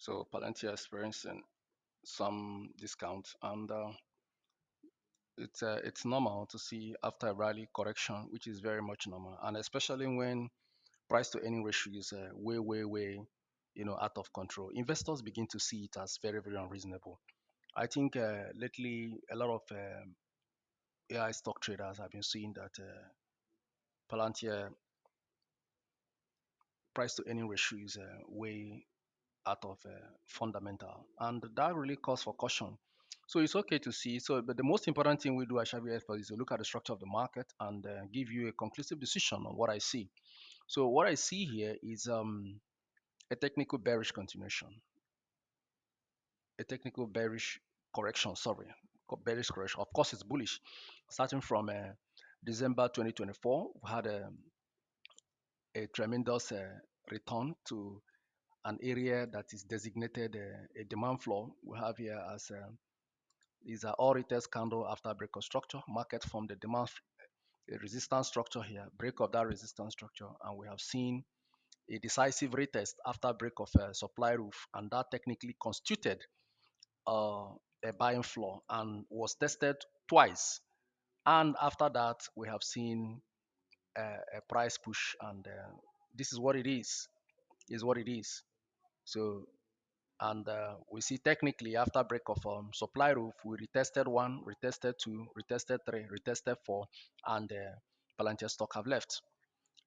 So Palantir experiencing some discount, and it's normal to see after a rally correction, which is very much normal, and especially when price to earning ratio is way out of control. Investors begin to see it as very unreasonable. I think lately a lot of AI stock traders have been seeing that Palantir price to earning ratio is way out of fundamental, and that really calls for caution. So it's okay to see. So, but the most important thing we do at Shavyfxhub is to look at the structure of the market and give you a conclusive decision on what I see. So what I see here is a technical bearish continuation, a technical bearish correction. Sorry, bearish correction. Of course, it's bullish. Starting from December 2024, we had a tremendous return to an area that is designated a demand floor. We have here as these are all retest candle after break of structure. Market from the demand a resistance structure here, break of that resistance structure, and we have seen a decisive retest after break of a supply roof, and that technically constituted uh, a buying floor and was tested twice. And after that, we have seen a price push, and this is what it is. Is what it is. So and we see technically after break of supply roof, we retested one, retested two, retested three, retested four, and Palantir stock have left.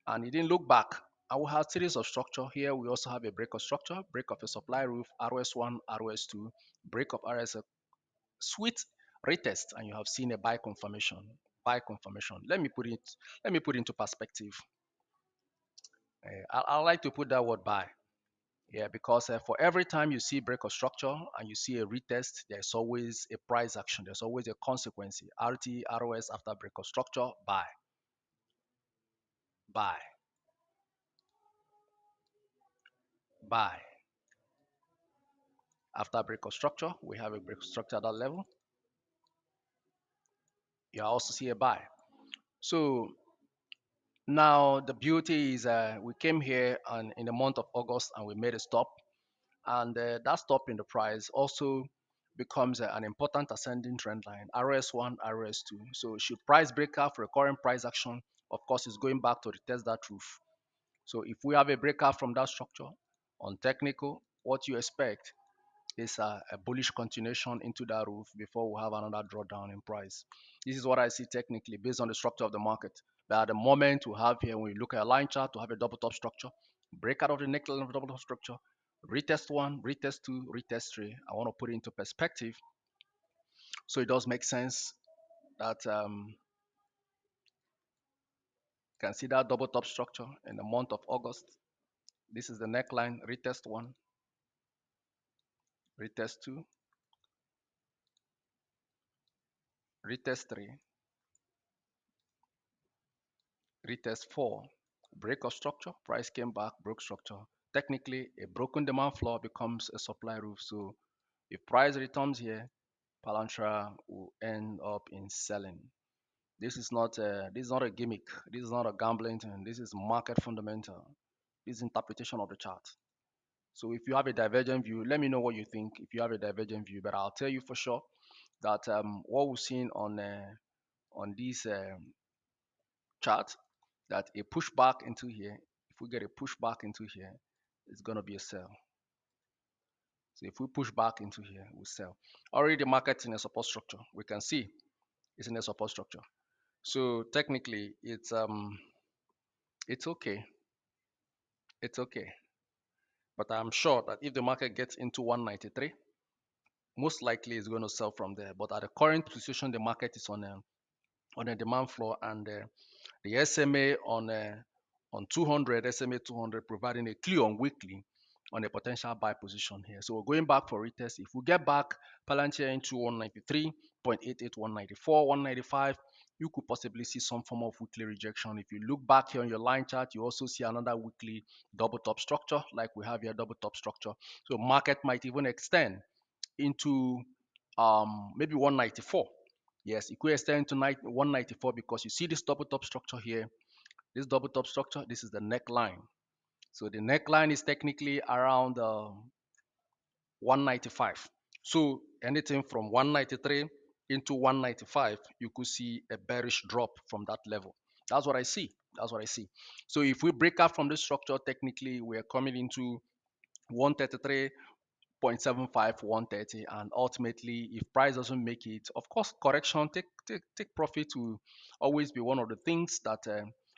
And it didn't look back. I will have series of structure here. We also have a break of structure, break of a supply roof, RS1, RS2, break of RS, sweet retest, and you have seen a buy confirmation. Buy confirmation. Let me put into perspective. I like to put that word buy. Yeah, because for every time you see break of structure and you see a retest, there's always a price action. There's always a consequence. RT, ROS after break of structure, buy, buy, buy. After break of structure, we have a break of structure at that level. You also see a buy. So now the beauty is we came here and in the month of August and we made a stop, and that stop in the price also becomes an important ascending trend line, RS1, RS2. So should price breakout for a current price action, of course, it's going back to retest that roof. So if we have a breakout from that structure on technical, what you expect is a bullish continuation into that roof before we have another drawdown in price. This is what I see technically based on the structure of the market. But at the moment we have here, when you look at a line chart, to have a double top structure, breakout of the neckline of the double top structure, retest one, retest two, retest three. I want to put it into perspective. So it does make sense that you can see that double top structure in the month of August. This is the neckline, retest one, retest two, retest three, retest four, break of structure, price came back, broke structure. Technically, a broken demand floor becomes a supply roof. So if price returns here, Palantra will end up in selling. This is not a gimmick. This is not a gambling thing. This is market fundamental. This is interpretation of the chart. So if you have a divergent view, let me know what you think. If you have a divergent view, but I'll tell you for sure that what we've seen on this chart, that a pushback into here, if we get a pushback into here, it's gonna be a sell. So if we push back into here, we sell. Already the market's in a support structure. We can see it's in a support structure. So technically, it's okay. It's okay. But I'm sure that if the market gets into 193, most likely it's going to sell from there. But at the current position, the market is on a demand floor, and the SMA on 200, SMA 200 providing a clue on weekly on a potential buy position here. So we're going back for retest. If we get back Palantir into 193.88, 194, 195, you could possibly see some form of weekly rejection. If you look back here on your line chart, you also see another weekly double top structure like we have here, double top structure. So market might even extend into maybe 194. Yes, it could extend to 194 because you see this double top structure here. This double top structure, this is the neckline. So the neckline is technically around 195. So anything from 193 into 195, you could see a bearish drop from that level. That's what I see. That's what I see. So if we break out from this structure, technically we are coming into 133 0.75 130, and ultimately if price doesn't make it, of course correction, take profit will always be one of the things that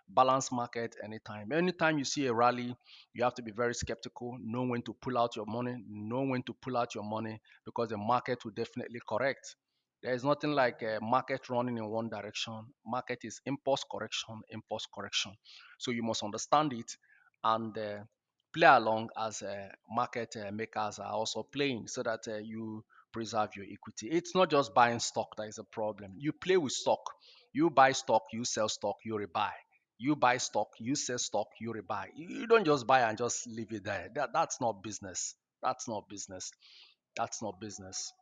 balance market. Anytime you see a rally, you have to be very skeptical, know when to pull out your money, because the market will definitely correct. There is nothing like a market running in one direction. Market is impulse correction, impulse correction. So you must understand it and play along as market makers are also playing, so that you preserve your equity. It's not just buying stock that is a problem. You play with stock. You buy stock, you sell stock, you rebuy. You buy stock, you sell stock, you rebuy. You don't just buy and just leave it there. That's not business. That's not business. That's not business.